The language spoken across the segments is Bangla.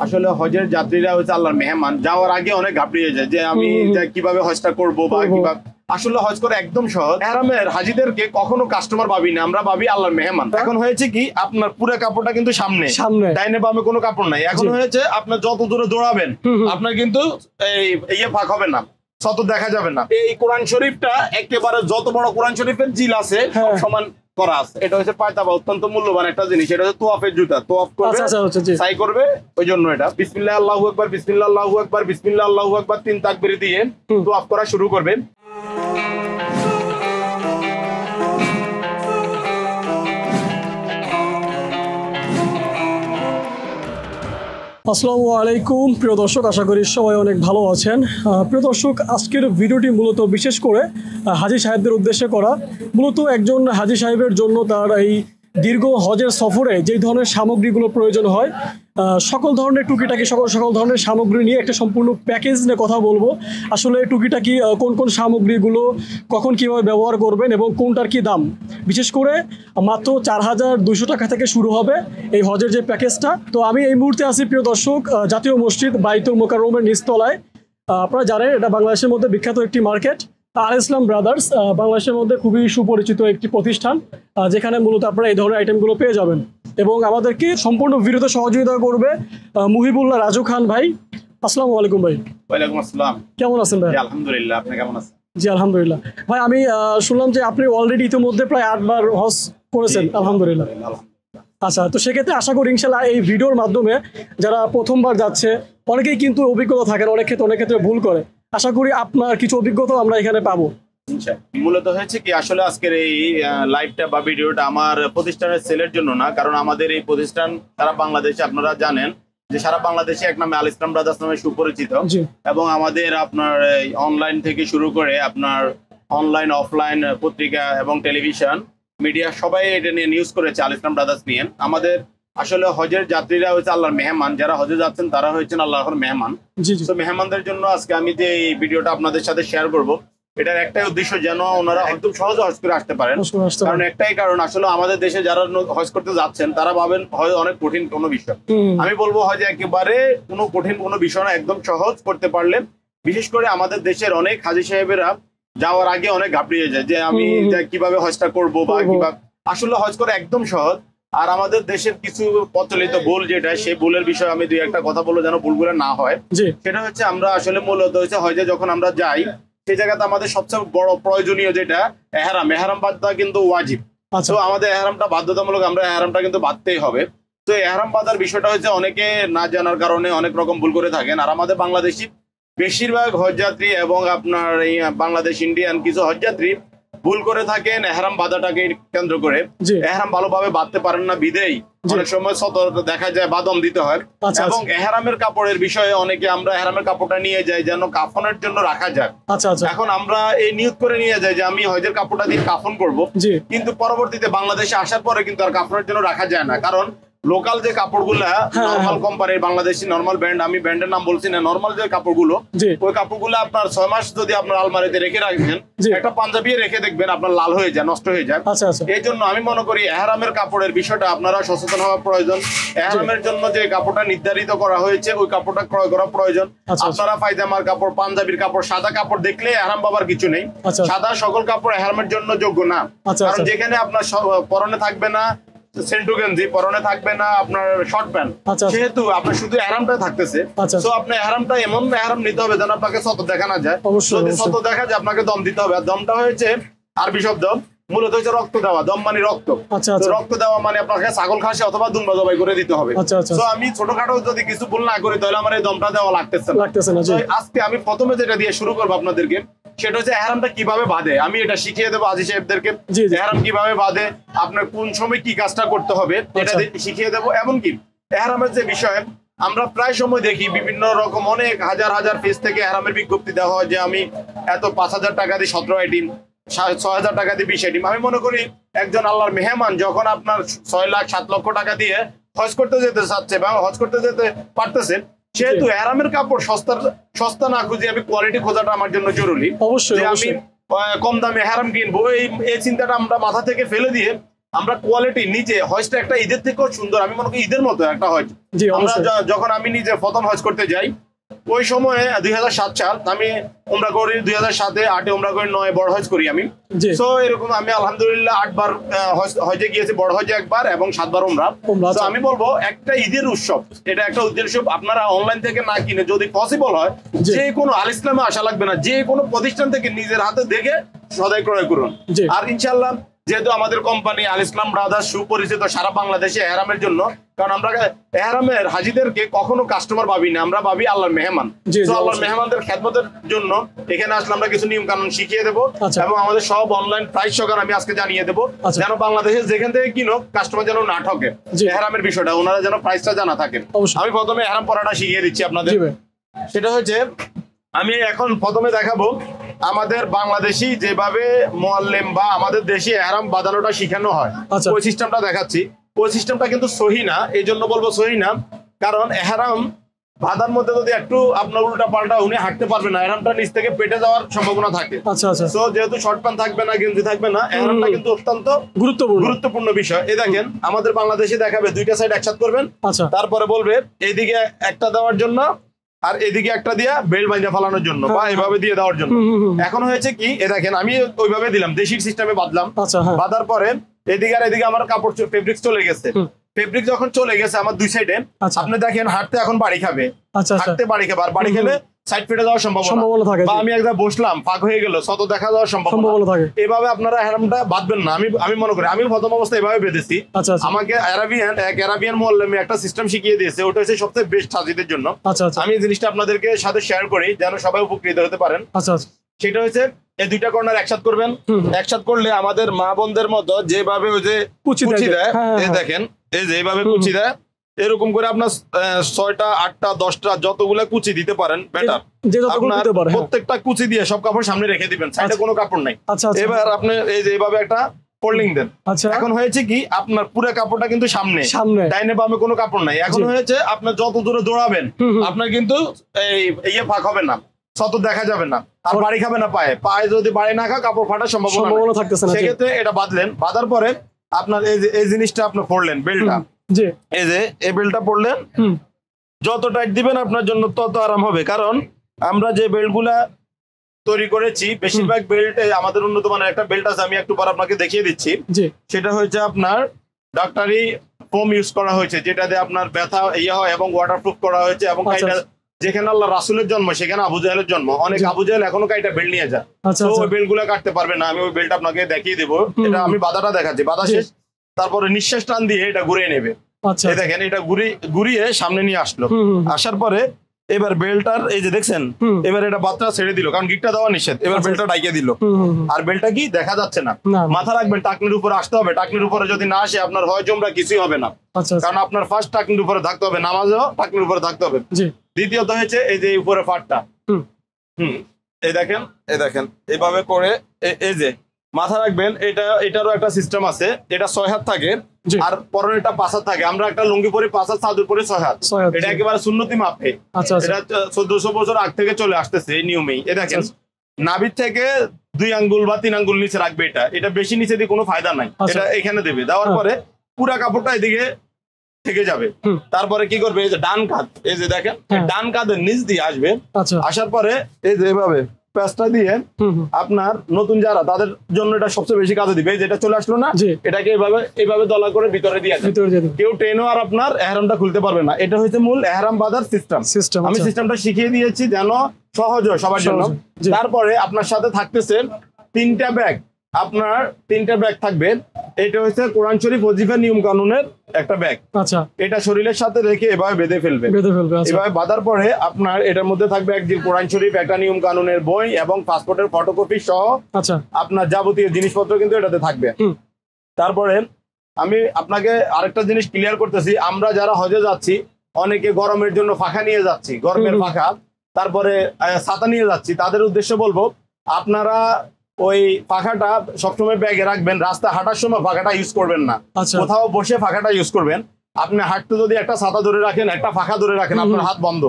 আসলে হজের যাত্রীরা হচ্ছে আল্লাহর মেহমান। যাওয়ার আগে অনেক ঘাবড়িয়ে যায় যে আমি কিভাবে হজটা করব বা কিভাবে। আসলে হজ করা একদম সহজ। ইহরামের হাজিদেরকে কখনো কাস্টমার ভাবি না, আমরা ভাবি আল্লাহর মেহমান। এখন হয়েছে কি, আপনার পুরো কাপড়টা কিন্তু সামনে, ডাইনে বামে কোনো কাপড় নাই। এখন হয়েছে আপনার যত দূরে দৌড়াবেন আপনার কিন্তু এই ফাঁক হবে না, শত দেখা যাবে না। এই কোরআন শরীফটা একেবারে যত বড় কোরআন শরীফের জিল আছে সব সমান করা আছে। এটা হচ্ছে পায়তাবা, অত্যন্ত মূল্যবান একটা জিনিস। এটা হচ্ছে তোয়াফের জুতা, তোয়াফ করবে সাই করবে, ওই জন্য এটা বিসমিল্লাহ আল্লাহু আকবার, বিসমিল্লাহ আল্লাহু আকবার, বিসমিল্লাহ আল্লাহু আকবার 3 তাকবীর দিয়ে তোয়াফ করা শুরু করবেন। আসসালামু আলাইকুম প্রিয় দর্শক, আশা করি সবাই অনেক ভালো আছেন। প্রিয় দর্শক, আজকের ভিডিওটি মূলত বিশেষ করে হাজী সাহেবদের উদ্দেশ্যে করা। মূলত একজন হাজী সাহেবের জন্য তার এই দীর্ঘ হজের সফরে যে ধরনের সামগ্রীগুলো প্রয়োজন হয়, সকল ধরনের টুকিটাকি সকল ধরনের সামগ্রী নিয়ে একটা সম্পূর্ণ প্যাকেজ নিয়ে কথা বলবো। আসলে টুকিটাকি কোন কোন সামগ্রীগুলো কখন কীভাবে ব্যবহার করবেন এবং কোনটার কী দাম। বিশেষ করে মাত্র 4200 টাকা থেকে শুরু হবে এই হজের যে প্যাকেজটা। তো আমি এই মুহূর্তে আছি প্রিয় দর্শক জাতীয় মসজিদ বাইতুল মোকাররমের নিচতলায়। আপনারা জানেন এটা বাংলাদেশের মধ্যে বিখ্যাত একটি মার্কেট। আল ইসলাম ব্রাদার্স বাংলাদেশের মধ্যে খুবই সুপরিচিত একটি প্রতিষ্ঠান, যেখানে মূলত আপনারা এই ধরনের আইটেমগুলো পেয়ে যাবেন। এবং আমাদেরকে সম্পূর্ণ ভিডিওতে সহযোগিতা করবে মুহিবুল্লাহ রাজু খান ভাই। আসসালামু আলাইকুম ভাই। ওয়ালাইকুম আসসালাম। কেমন আছেন ভাই? আলহামদুলিল্লাহ, আপনি কেমন আছেন? জি আলহামদুলিল্লাহ। ভাই আমি শুনলাম যে আপনি অলরেডি ইতিমধ্যে প্রায় 8 বার হজ করেছেন। আলহামদুলিল্লাহ। আচ্ছা, তো সেক্ষেত্রে আশা করি ইনশাল্লাহ এই ভিডিওর মাধ্যমে যারা প্রথমবার যাচ্ছে অনেকেই কিন্তু অভিজ্ঞতা থাকেন, অনেক ক্ষেত্রে ভুল করে। আশা করি আপনার কিছু অভিজ্ঞতা আমরা এখানে পাবো। মূলত হয়েছে কি, আসলে আজকের এই লাইভটা বা ভিডিওটা আমার প্রতিষ্ঠানের সেলের জন্য না, কারণ আমাদের এই প্রতিষ্ঠান সারা বাংলাদেশে আপনারা জানেন যে সারা বাংলাদেশে এক নামে আল ইসলাম ব্রাদার্স নামে সুপরিচিত। এবং আমাদের আপনার অনলাইন থেকে শুরু করে আপনার অনলাইন অফলাইন পত্রিকা এবং টেলিভিশন মিডিয়া সবাই এটা নিয়ে নিউজ করেছে আল ইসলাম ব্রাদার্স নিয়ে। আমাদের আসলে হজের যাত্রীরা হচ্ছে আল্লাহর মেহমান, যারা হজে যাচ্ছেন তারা হচ্ছেন আল্লাহর মেহমান। তো মেহমানদের জন্য আজকে আমি যে এই ভিডিওটা আপনাদের সাথে শেয়ার করব, এটার একটাই উদ্দেশ্য যেন ওনারা একদম সহজে হজ করে আসতে পারেন। কারণ একটাই কারণ, আসলে আমাদের দেশে যারা হজ করতে যাচ্ছেন তারা ভাবেন হজ অনেক কঠিন কোনো বিষয়। আমি বলবো হজ একেবারে কোনো কঠিন কোনো বিষয় না, একদম সহজ করতে পারলে। বিশেষ করে আমাদের দেশের অনেক হাজী সাহেবেরা যাওয়ার আগে অনেক ঘাবড়িয়ে যায় যে আমি কিভাবে হজটা করব বা কিভাবে। আসলে হজ করা একদম সহজ। আর আমাদের দেশের কিছু প্রচলিত ভুল যেটা, সেই ভুলের বিষয়ে আমি দুই একটা কথা বলবো যেন ভুলগুলো না হয়। সেটা হচ্ছে আমরা আসলে মূলত হচ্ছে হজে যখন আমরা যাই সেই জায়গাতে আমাদের সবচেয়ে বড় প্রয়োজনীয় যেটা এহরাম বাঁধা কিন্তু ওয়াজিব। তো আমাদের এহরামটা বাধ্যতামূলক, আমরা এহরামটা কিন্তু বাঁধতেই হবে। তো এহরাম বাঁধার বিষয়টা হচ্ছে অনেকে না জানার কারণে অনেক রকম ভুল করে থাকেন। আর আমাদের বাংলাদেশি বেশিরভাগ হজযাত্রী এবং আপনার এই বাংলাদেশ ইন্ডিয়ান কিছু হজযাত্রী ভুল করে থাকেন এহরাম বাঁধাটাকে কেন্দ্র করে। এহরাম ভালোভাবে বাঁধতে পারেন না বিদেই অনেক সময় সতর্ক দেখা যায় বাদম দিতে হয়। এবং এহরামের কাপড়ের বিষয়ে অনেকে আমরা এহরামের কাপড়টা নিয়ে যাই যেন কাফনের জন্য রাখা যায়। এখন আমরা এই নিয়ত করে নিয়ে যাই যে আমি হজের কাপড়টা দিয়ে কাফন করব, কিন্তু পরবর্তীতে বাংলাদেশে আসার পরে কিন্তু আর কাফনের জন্য রাখা যায় না। কারণ লোকাল যে কাপড়গুলা নরমাল কোম্পানির বাংলাদেশি নরমাল ব্র্যান্ড, আমি ব্র্যান্ডের নাম বলছি না, নরমাল যে কাপড়গুলো, ওই কাপড়গুলো আপনার 6 মাস যদি আপনার আলমারিতে রেখে রাখবেন, একটা পাঞ্জাবি রেখে দেখবেন আপনার লাল হয়ে যায়, নষ্ট হয়ে যায়। এই জন্য আমি মনে করি এহরামের কাপড়ের বিষয়টা আপনারা সচেতন হওয়া প্রয়োজন। এহরামের জন্য যে কাপড়টা নির্ধারিত করা হয়েছে ওই কাপড়টা ক্রয় করা প্রয়োজন। আপনারা পায়জামার কাপড়, পাঞ্জাবির কাপড়, সাদা কাপড় দেখলে এহরাম বাবার কিছু নেই। সাদা সকল কাপড় এহরামের জন্য যোগ্য না। কারণ যেখানে আপনার পরনে থাকবে না সেন্টু গেঞ্জি, পরনে থাকবে না আপনার শর্ট প্যান্ট, সেহেতু আপনার শুধু এহরামটা থাকতেছে। তো আপনার এহরামটা এমন এহরাম নিতে হবে যেন আপনাকে শত দেখা না যায়। যদি শত দেখা যায় আপনাকে দম দিতে হবে। আর দমটা হয়েছে আরবি শব্দ, মূলত হচ্ছে রক্ত দেওয়া। দম মানে রক্ত। রক্ত দেওয়া মানে আপনাকে ছাগল খাসি অথবা দুম্বা জবাই করে দিতে হবে। তো আমি ছোটখাটো যদি কিছু ভুল না করি তাহলে আমার এই দমটা দেওয়া লাগতেছে না। আজকে আমি প্রথমে যেটা দিয়ে শুরু করবো আপনাদেরকে, সেটা হচ্ছে এহরামটা কিভাবে বাঁধে। আমি এটা শিখিয়ে দেবো হাজী সাহেবদেরকে, এহরাম কিভাবে বাঁধে, আপনার কোন সময় কি কাজটা করতে হবে এটা শিখিয়ে দেবো। এমনকি এহরামের যে বিষয় আমরা প্রায় সময় দেখি বিভিন্ন রকম অনেক হাজার পেজ থেকে এহরামের বিজ্ঞপ্তি দেওয়া হয় যে আমি এত 5000 টাকা দিয়ে 17 আইটেম, 6000 টাকা দিয়ে 20 আইটেম। আমি মনে করি একজন আল্লাহর মেহমান যখন আপনার 6 লাখ 7 লক্ষ টাকা দিয়ে হজ করতে যেতে চাচ্ছে বা হজ করতে যেতে পারতেছে, সেহেতু এহরামের কাপড় সস্তা না খুঁজে আমি কোয়ালিটি খোঁজাটা আমার জন্য জরুরি। অবশ্যই আমি কম দামে এহরাম কিনবো এই চিন্তাটা আমরা মাথা থেকে ফেলে দিয়ে আমরা কোয়ালিটি নিজে হজটা একটা ঈদের থেকেও সুন্দর, আমি মনে করি ঈদের মতো একটা হজ। আমরা যখন আমি নিজে প্রথম হজ করতে যাই ওই সময়ে 2007 সাল আমি উমরা করি, 2007-এ 8-এ উমরা করি, 9-এ বড় হজ করি আমি। তো এরকম আমি আলহামদুলিল্লাহ 8 বার হজে গিয়েছি, বড় হজে 1 বার এবং 7 বার উমরা। তো আমি বলবো একটা ঈদের উৎসব, এটা একটা ঈদের উৎসব। আপনারা অনলাইন থেকে না কিনে যদি পসিবল হয় যে কোনো আল ইসলামে আসা লাগবে না, যে কোনো প্রতিষ্ঠান থেকে নিজের হাতে দেখে সদাই ক্রয় করুন। আর ইনশাআল্লাহ যেহেতু আমাদের কোম্পানি আল ইসলাম ব্রাদার্স সুপরিচিত সারা বাংলাদেশে এহরামের জন্য, কারণ আমরা এহরামের হাজিদেরকে কখনো কাস্টমার ভাবি না, আমরা ভাবি আল্লাহর মেহমান। তো আল্লাহর মেহমানদের খেদমতের জন্য এখানে আসলে আমরা কিছু নিয়ম কানুন শিখিয়ে দেবো এবং আমাদের সব অনলাইন প্রাইস সহকারে আমি আজকে জানিয়ে দেবো, যেন বাংলাদেশে যেখান থেকে কিনো কাস্টমার যেন না ঠকে এহরামের বিষয়টা, ওনারা যেন প্রাইসটা জানা থাকে। আমি প্রথমে এহরাম পড়াটা শিখিয়ে দিচ্ছি আপনাদের। সেটা হচ্ছে আমি এখন প্রথমে দেখাবো আমাদের বাংলাদেশি যেভাবে মুআল্লিম বা আমাদের দেশি এহরাম বাঁধানোটা শিখানো হয়, ওই সিস্টেমটা দেখাচ্ছি। ওই সিস্টেমটা কিন্তু সহি না, এই জন্য বলবো সহি না, কারণ এহরাম বাঁধার মধ্যে যদি একটু আপনার উল্টা পাল্টা উনি হাঁটতে পারবে না, এহরামটা নিচ থেকে পেটে যাওয়ার সম্ভাবনা থাকে। তো যেহেতু শর্ট প্যান্ট থাকবে না, গেঞ্জি থাকবে না, এহরামটা কিন্তু অত্যন্ত গুরুত্বপূর্ণ বিষয়। এই দেখেন আমাদের বাংলাদেশে দেখাবে দুইটা সাইড একসাথে করবেন, তারপরে বলবে এইদিকে একটা দেওয়ার জন্য আর এদিকে একটা দিয়া বেল্ট বাইন্ধা ফালানোর জন্য বা এভাবে দিয়ে দেওয়ার জন্য। এখন হয়েছে কি, এ দেখেন আমি ওইভাবে দিলাম, দেশির সিস্টেমে বাঁধলাম। বাঁধার পরে এদিকে আর এদিকে আমার কাপড় ফেব্রিক চলে গেছে। ফেব্রিক যখন চলে গেছে আমার দুই সাইডে, আপনি দেখেন হাঁটতে এখন বাড়ি খাবে, হাঁটতে বাড়ি খাবে, আর বাড়ি খেলে সাইড ফেটে যাওয়ার সম্ভাবনা থাকে, বা আমি একবার বসলাম ফাঁক হয়ে গেল শত দেখা যাওয়ার সম্ভাবনা থাকে। এভাবে আপনারা এহরামটা বাঁধবেন না, আমি মনে করি, আমি প্রথম অবস্থায় এভাবে বেঁধেছি। আমাকে আরাবিয়ান মুআল্লিম একটা সিস্টেম শিখিয়ে দিয়েছে, ওটা হচ্ছে সবচেয়ে বেস্ট হাজিদের জন্য। আমি এই জিনিসটা আপনাদেরকে সাথে শেয়ার করি যেন সবাই উপকৃত হতে পারেন। সেটা হচ্ছে এই দুইটা কর্নার একসাথ করবেন, একসাথ করলে আমাদের মা বোনদের মতো যেভাবে ওই যে কুচি দেয়, এই দেখেন এই যে এইভাবে কুচি দেয়, এরকম করে আপনার 6টা 8টা 10টা যতগুলা কুচি দিতে পারেন বেটার। প্রত্যেকটা কুচি দিয়ে সব কাপড় সামনে রেখে দিবেন, সাইডে কোনো কাপড় নাই। এবার আপনি এই যে এইভাবে একটা ফোল্ডিং দেন। এখন হয়েছে কি, আপনার পুরো কাপড়টা কিন্তু সামনে, ডাইনে বামে কোনো কাপড় নাই। এখন হয়েছে আপনার যত দূরে দৌড়াবেন আপনার কিন্তু এই ফাঁক হবে না, শত দেখা যাবে না, আর বাড়ি খাবে না পায়ে যদি বাড়ি না খায় কাপড় ফাটার সম্ভাবনা থাকতেছে না। সেক্ষেত্রে এটা বাঁধলেন, বাঁধার পরে আপনার এই জিনিসটা আপনার পড়লেন বেল্টটা, এই যে এই বেল্টটা পড়লেন, যত টাইট দিবেন আপনার জন্য তত আরাম হবে। কারণ আমরা যে বেল্টগুলা তৈরি করেছি বেশিরভাগ বেল্ট আমাদের উন্নত মানের একটা বেল্ট আছে, আমি একটু পর আপনাকে দেখিয়ে দিচ্ছি। সেটা হচ্ছে আপনার ডাক্তারি ফোম ইউজ করা হয়েছে, যেটাতে আপনার ব্যথা ইয়ে হয় এবং ওয়াটারপ্রুফ করা হয়েছে। এবং যেখানে আল্লাহ রাসূলের জন্ম সেখানে আবু জাহেলের জন্ম, অনেক আবু জাহেল এখনো কাইটা বেল্ট নিয়ে যায়, তো ওই বেল্ট গুলা কাটতে পারবে না। আমি ওই বেল্ট আপনাকে দেখিয়ে দেবো, এটা আমি বাধাটা দেখাচ্ছি, বাধা শেষ, তারপরে নিঃশ্বাস টান দিয়ে এটা ঘুরিয়ে নেবে। দেখেন এটা ঘুরিয়ে সামনে নিয়ে আসলো, আসার পরে এবার বেল্টার এই যে দেখছেন, এবার এটা বাতটা ছেড়ে দিল, কারণ গিকটা দেওয়া নিষেধ। এবার বেল্টটা ডাইকে দিল, আর বেল্টটা কি দেখা যাচ্ছে না। মাথা রাখবেন টাকনির উপরে আসতে হবে, টাকনির উপরে যদি না আসে আপনার হয় জমরা কিছুই হবে না, কারণ আপনার ফার্স্ট টাকনির উপরে থাকতে হবে, নামাজেও টাকনির উপরে থাকতে হবে। দ্বিতীয়ত হচ্ছে এই যে উপরে ফাটটা, এই দেখেন এইভাবে করে এই যে মাথা রাখবেন। এটারও একটা সিস্টেম আছে, এটা 6 হাত থাকে আর পরনে এটা 5 হাত থাকে। আমরা একটা লুঙ্গি পরে 5 হাত, চাদর পরে 6 হাত, এটা একেবারে সুন্নতি মাপে। এটা 1400 বছর আগ থেকে চলে আসতেছে এই নিয়মেই। এই দেখেন নাভির থেকে 2 আঙ্গুল বা 3 আঙ্গুল নিচে রাখবে, এটা বেশি নিচে দিয়ে কোনো ফায়দা নাই, এটা এখানে দেবে। দেওয়ার পরে পুরা কাপড়টা এদিকে থেকে যাবে। তারপরে কি করবে, এই যে ডান কাঁধ, এই যে দেখেন ডান কাঁধের নিচ দিয়ে আসবে। আসার পরে এই যে এভাবে প্যাচটা দিয়ে আপনার নতুন যারা তাদের জন্য এটা সবচেয়ে বেশি কাজে দিবে। যেটা চলে আসলো না, এটাকে এইভাবে দলা করে ভিতরে দিয়ে কেউ টেনও আর আপনার এহরামটা খুলতে পারবে না। এটা হচ্ছে মূল এহরাম বাঁধার সিস্টেম। আমি সিস্টেমটা শিখিয়ে দিয়েছি যেন সহজ হয় সবার জন্য। তারপরে আপনার সাথে থাকতেছে 3টা ব্যাগ, আপনার 3টা ব্যাগ থাকবে। এটা হচ্ছে কোরআন শরীফ ওজিফা নিয়ম কানুনের একটা ব্যাগ। এটা শরীরের সাথে রেখে এভাবে বেঁধে ফেলবে। এভাবে বাঁধার পরে আপনার এটার মধ্যে থাকবে একদিন কোরআন শরীফ, একটা নিয়ম কানুনের বই এবং পাসপোর্টের ফটোকপি সহ আপনার যাবতীয় জিনিসপত্র কিন্তু এটাতে থাকবে। তারপরে আমি আপনাকে আরেকটা জিনিস ক্লিয়ার করতেছি, আমরা যারা হজে যাচ্ছি অনেকে গরমের জন্য পাখা নিয়ে যাচ্ছি, গরমের পাখা, তারপরে ছাতা নিয়ে যাচ্ছি, তাদের উদ্দেশ্যে বলবো আপনারা ওই পাখাটা সবসময় ব্যাগে রাখবেন, রাস্তা হাঁটার সময় পাখাটা ইউজ করবেন না, কোথাও বসে পাখাটা ইউজ করবেন। আপনি হাঁটতে যদি একটা ছাতা ধরে রাখেন, একটা ফাঁকা ধরে রাখেন, আপনার হাত বন্ধ,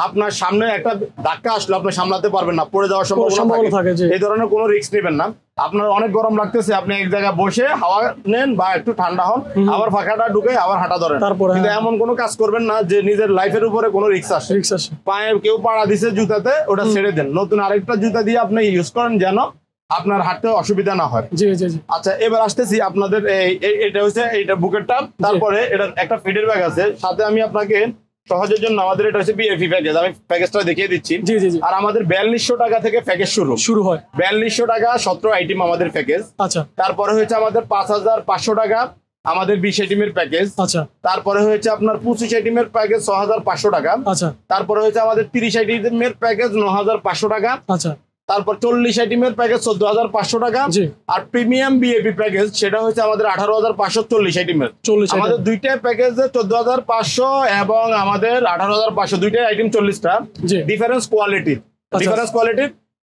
আপনার সামনে একটা ধাক্কা আসলে আপনি সামলাতে পারবেন না, পড়ে যাওয়ার সম্ভাবনা থাকে। এই ধরনের কোনো রিস্ক নেবেন না। আপনার অনেক গরম লাগতেছে, আপনি এক জায়গায় বসে হাওয়া নেন বা একটু ঠান্ডা হন, আবার ফাঁকাটা ঢুকে আবার হাঁটা ধরেন। কিন্তু এমন কোনো কাজ করবেন না যে নিজের লাইফের উপরে কোনো রিস্ক আসে। পায়ে কেউ পাড়া দিছে জুতাতে, ওটা ছেড়ে দেন, নতুন আরেকটা জুতা দিয়ে আপনি ইউজ করেন যেন আপনার হাঁটতে অসুবিধা না হয়। আচ্ছা, এবার আসতেছি আপনাদের এটা হচ্ছে এইটা বুকের টাপ। তারপরে এটা একটা ফিডের ব্যাগ আছে সাথে। আমি আপনাকে সহজের জন্য আমাদের এটা হচ্ছে বিএফি প্যাকেজ, আমি প্যাকেজটা দেখিয়ে দিচ্ছি। আর আমাদের 4200 টাকা থেকে প্যাকেজ শুরু হয়। 4200 টাকা 17 আইটেম আমাদের প্যাকেজ। আচ্ছা, তারপরে হচ্ছে আমাদের 5500 টাকা আমাদের 20 আইটেমের প্যাকেজ। আচ্ছা, তারপরে হচ্ছে আপনার 25 আইটেমের প্যাকেজ 6500 টাকা। আচ্ছা, তারপরে হচ্ছে আমাদের 30 আইটেমের প্যাকেজ 9500 টাকা। আচ্ছা, তারপর 40 আইটেমের প্যাকেজ 14500 টাকা। আর প্রিমিয়াম বিএপি প্যাকেজ সেটা হচ্ছে আমাদের 18540 আইটেমের। আমাদের দুইটা প্যাকেজে 14500 এবং আমাদের 18500, দুইটা আইটেম 40টা, ডিফারেন্স কোয়ালিটি।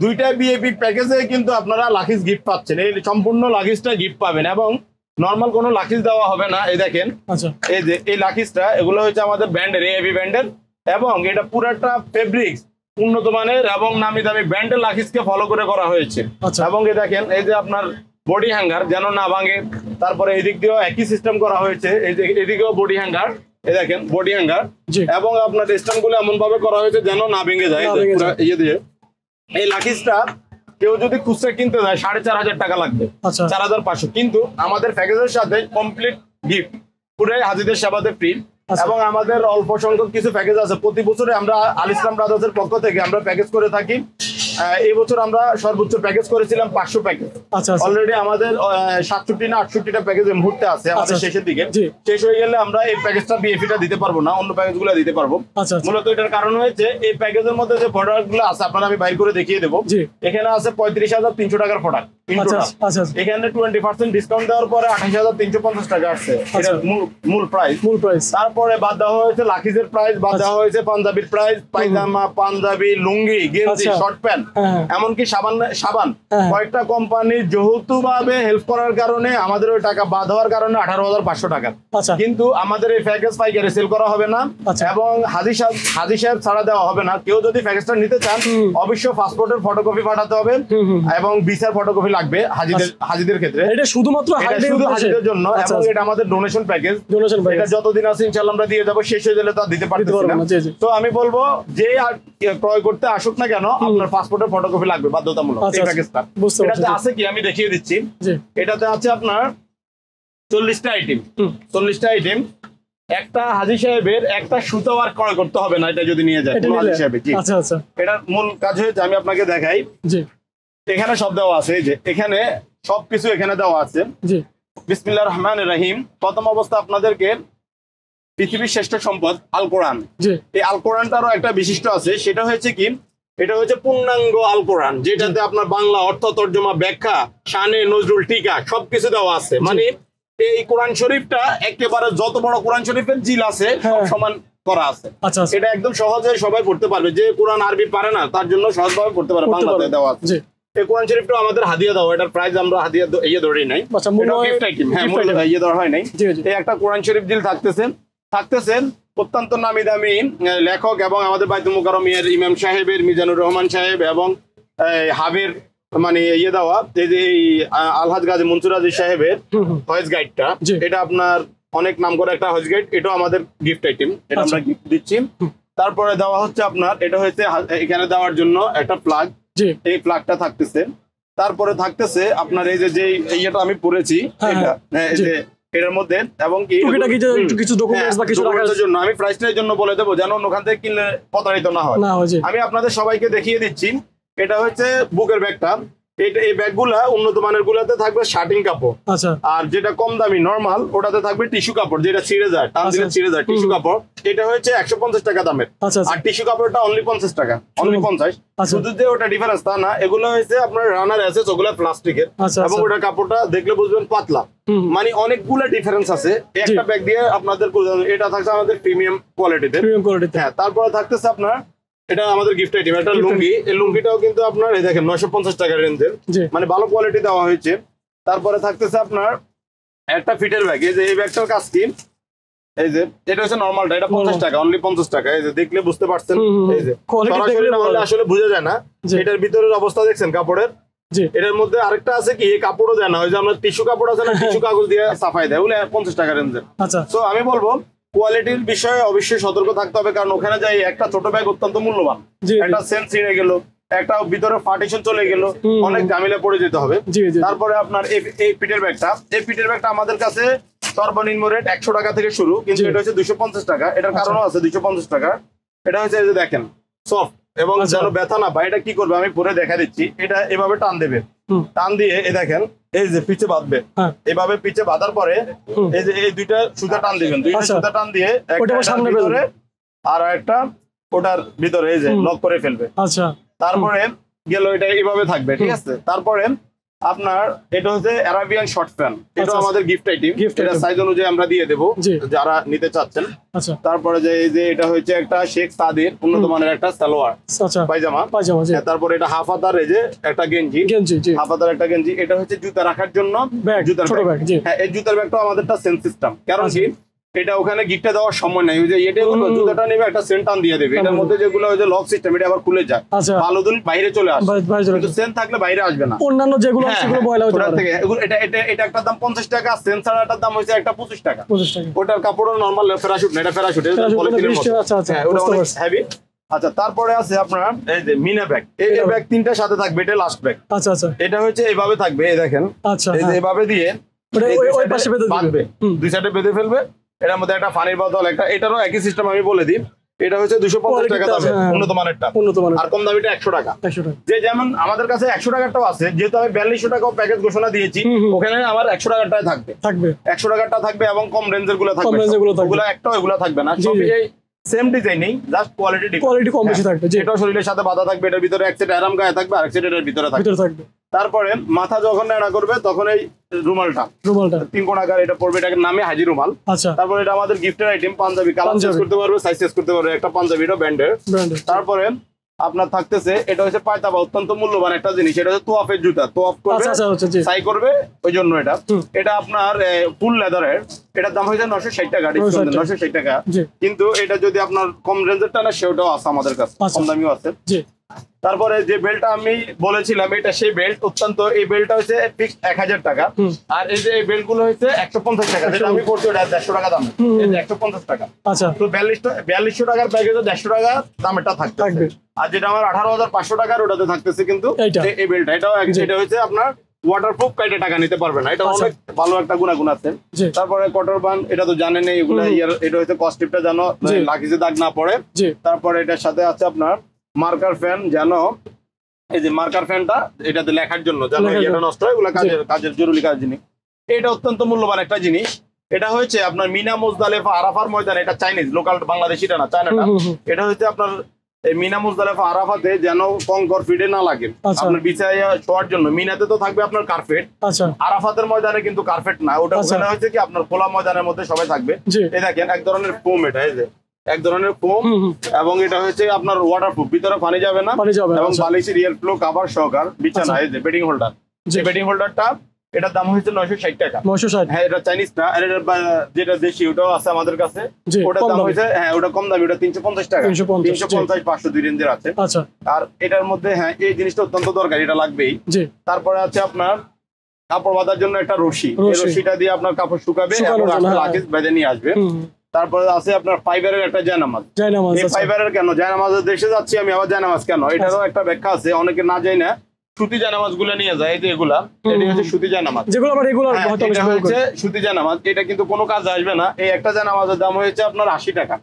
দুইটা বিএপি প্যাকেজে কিন্তু আপনারা লাকিজ গিফট পাচ্ছেন। এই সম্পূর্ণ লাকিজটা গিফট পাবেন এবং নরমাল কোনো লাকিজ দেওয়া হবে না। এই দেখেন, এই যে এই লাকিজটা, এগুলো হচ্ছে আমাদের ব্র্যান্ডের, এভি ব্র্যান্ডের, এবং এটা পুরাটা ফেব্রিক্স উন্নত মানের এবং নামি দামি ব্র্যান্ডের লাকিজকে ফলো করে করা হয়েছে। এবং এই দেখেন, এই যে আপনার বডি হ্যাঙ্গার যেন না ভাঙে। তারপরে এদিক দিয়েও একই সিস্টেম করা হয়েছে, এই যে এদিকেও বডি হ্যাঙ্গার, এই দেখেন বডি হ্যাঙ্গার, এবং আপনার স্ট্যান্ড গুলো এমন ভাবে করা হয়েছে যেন না ভেঙে যায়। ইয়ে দিয়ে এই লাকিজটা কেউ যদি খুচরা কিনতে যায় 4500 টাকা লাগবে, 4500, কিন্তু আমাদের প্যাকেজের সাথে কমপ্লিট গিফট, পুরাই হাজিদের সেবাতে ফ্রি। এবং আমাদের অল্প সংখ্যক কিছু প্যাকেজ আছে। প্রতি বছরে আমরা আল ইসলাম ব্রাদার্সের পক্ষ থেকে আমরা প্যাকেজ করে থাকি। এই বছর আমরা সর্বোচ্চ প্যাকেজ করেছিলাম 500 প্যাকেজ। অলরেডি আমাদের 67 না 68টা প্যাকেজ এই মুহূর্তে আছে আমাদের শেষের দিকে। শেষ হয়ে গেলে আমরা এই প্যাকেজটা বিএফিটা দিতে পারবো না, অন্য প্যাকেজগুলো দিতে পারবো। মূলত এটার কারণ হয়েছে এই প্যাকেজের মধ্যে যে প্রোডাক্টগুলো আছে আপনারা আমি বাইর করে দেখিয়ে দেবো। এখানে আছে 35,300 টাকার প্রোডাক্ট, এখানে 20% ডিসকাউন্ট দেওয়ার পরে 28,350 টাকা আসছে, এটা মূল প্রাইস। তারপরে বাদ দেওয়া হয়েছে লাকিজের প্রাইস, বাদ দেওয়া হয়েছে পাঞ্জাবির প্রাইস, পায়জামা, পাঞ্জাবি, লুঙ্গি, গেঞ্জি, শর্ট প্যান্ট, এমনকি সাবান। কয়েকটা কোম্পানি যৌথভাবে হেল্প করার কারণে আমাদের ওই টাকা বাদ হওয়ার কারণে 18,500 টাকা। কিন্তু আমাদের এই প্যাকেজ পাইকারি সেল করা হবে না এবং হাজি সাহেব ছাড়া দেওয়া হবে না। কেউ যদি প্যাকেজটা নিতে চান অবশ্যই পাসপোর্টের ফটোকপি পাঠাতে হবে এবং ভিসার ফটোকপি লাগবে হাজিদের ক্ষেত্রে। এটা শুধুমাত্র হাজিদের জন্য এবং এটা আমাদের ডোনেশন প্যাকেজ। এটা যতদিন আছে ইনশাআল্লাহ আমরা দিয়ে যাবো, শেষ হয়ে গেলে তো দিতে পারতেছি না। তো আমি বলবো যে ক্রয় করতে আসুক না কেন, আপনার পাসপোর্টের ফটোকপি লাগবে বাধ্যতামূলক। এই প্যাকেজটা এটাতে আছে কি আমি দেখিয়ে দিচ্ছি। এটাতে আছে আপনার 40টা আইটেম। একটা হাজি সাহেবের একটা সুতো আর ক্রয় করতে হবে না, এটা যদি নিয়ে যায় কোনো হাজি সাহেব। এটার মূল কাজ হচ্ছে আমি আপনাকে দেখাই। এখানে সব দেওয়া আছে, এই যে এখানে সবকিছু এখানে দেওয়া আছে। বিসমিল্লাহির রহমানির রহিম। প্রথম অবস্থা আপনাদেরকে পৃথিবীর শ্রেষ্ঠ সম্পদ আল কোরআন, এই আল কোরআনটারও একটা বিশিষ্ট আছে। সেটা হচ্ছে কি, এটা হচ্ছে পূর্ণাঙ্গ আল কোরআন, যেটাতে আপনার বাংলা অর্থ, তর্জমা, ব্যাখ্যা, শানে, নজরুল, টিকা সবকিছু দেওয়া আছে। মানে এই কোরআন শরীফটা একেবারে যত বড় কোরআন শরীফের জিল আছে সব সমান করা আছে। এটা একদম সহজে সবাই পড়তে পারবে। যে কোরআন আরবি পারে না তার জন্য সহজভাবে পড়তে পারে, বাংলাতে দেওয়া আছে। এই কোরআন শরীফটা আমাদের হাদিয়া দেওয়া, এটার প্রাইস আমরা হাদিয়া ইয়ে ধরি নাই, ইয়ে ধরা হয় নাই। এই একটা কোরআন শরীফ জিল থাকতেছেন অত্যন্ত নামি দামি লেখক এবং আমাদের বাইতুল মুকাররমের ইমাম সাহেবের মিজানুর রহমান সাহেব এবং হাবের মানে ইয়ে দেওয়া, এই যে আলহাজ গাজী মনসুর আজিজ সাহেবের হজ গাইডটা, এটা আপনার অনেক নাম করা একটা হজ গাইড, এটাও আমাদের গিফট আইটেম, এটা আমরা গিফট দিচ্ছি। তারপরে দেওয়া হচ্ছে আপনার, এটা হচ্ছে এখানে দেওয়ার জন্য একটা প্লাগ, এই প্লাগটা থাকতেছে। তারপরে থাকতেছে আপনার এই যে ইয়েটা আমি পড়েছি, এটার মধ্যে এবং কিছু ডকুমেন্টের জন্য আমি প্রাইসটার জন্য বলে দেবো যেন ওখান থেকে কিনলে প্রতারিত না হয়। আমি আপনাদের সবাইকে দেখিয়ে দিচ্ছি। এটা হচ্ছে বুকের ব্যাগটা। এই ব্যাগগুলা উন্নত মানের গুলাতে থাকবে শার্টিং কাপড়, আর যেটা কম দামি নরমাল ওটাতে থাকবে টিস্যু কাপড়, যেটা ছিঁড়ে যায়, টান দিলে ছিঁড়ে যায় টিস্যু কাপড়। এটা হচ্ছে 150 টাকা দামের, আর টিস্যু কাপড়টা অনলি 50 টাকা, অনলি 50। শুধু যে ওটা ডিফারেন্স তা না, এগুলো হচ্ছে আপনার রানার আছে, ওগুলো প্লাস্টিকের এবং ওটা কাপড়টা দেখলে বুঝবেন পাতলা। মানে অনেকগুলো ডিফারেন্স আছে একটা ব্যাগ দিয়ে আপনাদের। এটা থাকছে আমাদের প্রিমিয়াম কোয়ালিটিতে। হ্যাঁ, তারপরে থাকতেছে আপনার এটা আমাদের গিফট আইটেম, একটা লুঙ্গি। এই লুঙ্গিটাও কিন্তু আপনার এই দেখেন 950 টাকা রেঞ্জের, মানে ভালো কোয়ালিটি দেওয়া হয়েছে। তারপরে থাকতেছে আপনার একটা ফিটের ব্যাগ। এই যে এই ব্যাগটার কাজ কি, এই যে এটা হচ্ছে নরমালটা, এটা 50 টাকা, অনলি 50 টাকা। এই যে দেখলে বুঝতে পারছেন, এই যে সরাসরি না হলে আসলে বোঝা যায় না। এটার ভিতরের অবস্থা দেখছেন কাপড়ের। এটার মধ্যে আরেকটা আছে কি, এই কাপড়ও দেয় না, ওই যে আমরা টিস্যু কাপড় আছে না, টিস্যু কাগজ দিয়ে সাফাই দেয়, ওগুলো 50 টাকা রেঞ্জের। তো আমি বলবো কোয়ালিটির বিষয়ে অবশ্যই সতর্ক থাকতে হবে, কারণ ওখানে যাই একটা ছোট ব্যাগ অত্যন্ত মূল্যবান, একটা সেন্স ছিঁড়ে গেল, একটা ভিতরে পার্টিশন চলে গেল, অনেক ঝামেলা পড়ে যেতে হবে। তারপরে আপনার এই পিঠের ব্যাগটা আমাদের কাছে সর্বনিম্ন রেট 100 টাকা থেকে শুরু, কিন্তু এটা হচ্ছে 250 টাকা। এটার কারণও আছে 250 টাকা। এটা হচ্ছে এই যে দেখেন সফট এবং যেন ব্যথা না পায়। এটা কি করবে আমি পরে দেখা দিচ্ছি। এটা এভাবে টান দেবে, টান দিয়ে এই দেখেন এই যে পিছে বাঁধবে, এভাবে পিছে বাঁধার পরে এই যে এই দুইটা সুতা টান দিবেন, দুইটা সুতা টান দিয়ে একটা ভিতরে আর একটা ওটার ভিতরে এই যে লক করে ফেলবে। তারপরে গেল, এটা এইভাবে থাকবে, ঠিক আছে। তারপরে আপনার এটা হচ্ছে অ্যারাবিয়ান শর্ট প্যান্ট, এটা আমাদের গিফট আইটেম, এটা সাইজ অনুযায়ী আমরা দিয়ে দেবো যারা নিতে চাচ্ছেন। তারপরে যে এই যে এটা হচ্ছে একটা শেখ সাদির উন্নত মানের একটা সালোয়ার পায়জামা। তারপরে এটা হাফ হাতার এই যে একটা গেঞ্জি, হাফ হাতার একটা গেঞ্জি। এটা হচ্ছে জুতা রাখার জন্য জুতার ব্যাগ। হ্যাঁ, এই জুতার ব্যাগটা আমাদেরটা সেন্স সিস্টেম, কারণ কি এটা ওখানে গিফটে দেওয়ার সময় নাই, ওই যে এটা জুতাটা নেবে একটা সেন্ট টান দিয়ে দেবে, এটার মধ্যে যেগুলো ওই যে লক সিস্টেম, এটা আবার খুলে যায়, ভালো দিন বাইরে চলে আসে, কিন্তু সেন্ট থাকলে বাইরে আসবে না। অন্যান্য যেগুলো সেগুলো ময়লা হতে পারে। এটা একটা দাম 50 টাকা, সেন্ট ছাড়াটার দাম হইছে একটা 25 টাকা। ওটার কাপড় নরমাল প্যারাশুট না, এটা প্যারাশুট, এটা পলিথিনের মতো, ওটা অনেক হেভি। আচ্ছা, তারপরে আছে আপনার এই যে মিনা ব্যাগ। এই ব্যাগ তিনটার সাথে থাকবে, এটা লাস্ট ব্যাগ। এটা হচ্ছে এইভাবে থাকবে, এই দেখেন এই যে এইভাবে দিয়ে ওই পাশে বাঁধবে, দুই সাইডে বেঁধে ফেলবে। এটার মধ্যে একটা পানির বোতল, একটা, এটারও একই সিস্টেম আমি বলে দিই। এটা হচ্ছে 250 টাকা দামে উন্নত মানেরটা, আর কম দামিটা 100 টাকা। যে যেমন আমাদের কাছে 100 টাকাটাও আছে, যেহেতু আমি 4200 টাকাও প্যাকেজ ঘোষণা দিয়েছি, ওখানে আমার 100 টাকাটাই থাকবে 100 টাকাটা থাকবে, এবং কম রেঞ্জের গুলো থাকবে, ওগুলো একটা ওগুলো থাকবে না, সবই এই সেম ডিজাইনিং, জাস্ট কোয়ালিটি কম বেশি থাকবে। এটা শরীরের সাথে বাঁধা থাকবে, এটার ভিতরে এক সেট আরাম গায়ে থাকবে, আরেক সেট এর ভিতরে থাকবে। তারপরে মাথা যখন নেড়া করবে তখন এই রুমালটা 3 কোণাকার এটা পড়বে, এটাকে নামে হাজি রুমাল। তারপরে এটা আমাদের গিফটের আইটেম, পাঞ্জাবি, কালার চেঞ্জ করতে পারবে, সাইজ চেঞ্জ করতে পারবে, একটা পাঞ্জাবি, এটা ব্র্যান্ডের। তারপরে আপনার থাকতেছে এটা হচ্ছে পায়তাবা, অত্যন্ত মূল্যবান একটা জিনিস, এটা হচ্ছে তোয়াফের জুতা, তোয়াফ করবে, সাই করবে, ওই জন্য এটা আপনার ফুল লেদারের। এটার দাম হয়েছে 960 টাকা, 960 টাকা। কিন্তু এটা যদি আপনার কম রেঞ্জেরটা না, সেটাও আছে আমাদের কাছে, কম দামিও আছে। তারপরে যে বেল্টটা আমি বলেছিলাম, এটা সেই বেল্ট, অত্যন্ত এই বেল্টটা হচ্ছে ফিক্সড 1000 টাকা। আর এই যে এই বেল্ট গুলো হচ্ছে 150 টাকা, যেটা আমি করছি ওটা 150 টাকা দাম, এই যে 150 টাকা। তো 4200 টাকার প্যাকেজে 150 টাকা দামেরটা থাকবে। আর যেটা আমার 18,500 টাকার, ওটাতে থাকতেছে কিন্তু এই বেল্টটা, এটা হচ্ছে আপনার ওয়াটারপ্রুফ, কাইটে টাকা নিতে পারবে না, এটা অনেক ভালো একটা গুণাগুণ আছে। তারপরে কটর বান, এটা তো জানেন এগুলা, এটা হচ্ছে কস্টিপটা যেন লাকিজে দাগ না পড়ে। তারপরে এটার সাথে আছে আপনার মার্কার ফ্যান, যেন এই যে মার্কার ফ্যানটা, এটাতে লেখার জন্য যেন এটা নষ্ট হয়, এগুলো কাজের জরুরি কাজ জিনিস। এটা অত্যন্ত মূল্যবান একটা জিনিস। এটা হচ্ছে আপনার মিনা মুজদালেফা আরাফার ময়দান, এটা চাইনিজ, লোকাল বাংলাদেশিটা না, চায়নাটা। এটা হচ্ছে আপনার মিনা মুজদালেফা আরাফাতে যেন কংকর ফিডে না লাগে, আপনার বিছাইয়া শোয়ার জন্য। মিনাতে তো থাকবে আপনার কার্পেট, আরাফাতের ময়দানে কিন্তু কার্পেট না, ওটা ওখানে হচ্ছে কি আপনার খোলা ময়দানের মধ্যে সবাই থাকবে। এই দেখেন এক ধরনের ফোম, এটা এই যে এক ধরনের ফোম, এবং এটা হচ্ছে আপনার ওয়াটারপ্রুফ, ভিতরে পানি যাবে না, এবং বালিশি রিয়েল ফ্লো কভার সহকার বিছানা। এই যে বেডিং হোল্ডার, যে বেডিং হোল্ডারটা, এটার দাম হচ্ছে 960 টাকা। 960, হ্যাঁ, এটা চাইনিজ না, আর এটা যেটা দেশি, ওটাও আছে আমাদের কাছে, ওটার দাম হচ্ছে, হ্যাঁ, ওটা কম দামি, ওটা 350 টাকা, 350 500 দুই রেঞ্জের আছে। আর এটার মধ্যে হ্যাঁ এই জিনিসটা অত্যন্ত দরকার, এটা লাগবেই। তারপরে আছে আপনার কাপড় বাঁধার জন্য একটা রশি, এই রশিটা দিয়ে আপনার কাপড় শুকাবে এবং লাকিজ বেঁধে নিয়ে আসবে। তারপরে আছে আপনার ফাইবারের একটা জায়নামাজ। এই ফাইবারের কেন জায়নামাজের দেশে যাচ্ছি আমি, আবার জায়নামাজ কেন, এটারও একটা ব্যাখ্যা আছে, অনেকে না যায় না। সুতি জায়নামাজ গুলো নিয়ে যায়, এই যে এগুলা, এটা হচ্ছে সুতি জায়নামাজ, যেগুলো আমরা রেগুলার হচ্ছে সুতি জায়নামাজ। এটা কিন্তু কোনো কাজ আসবে না। এই একটা জায়নামাজের দাম হচ্ছে আপনার 80 টাকা,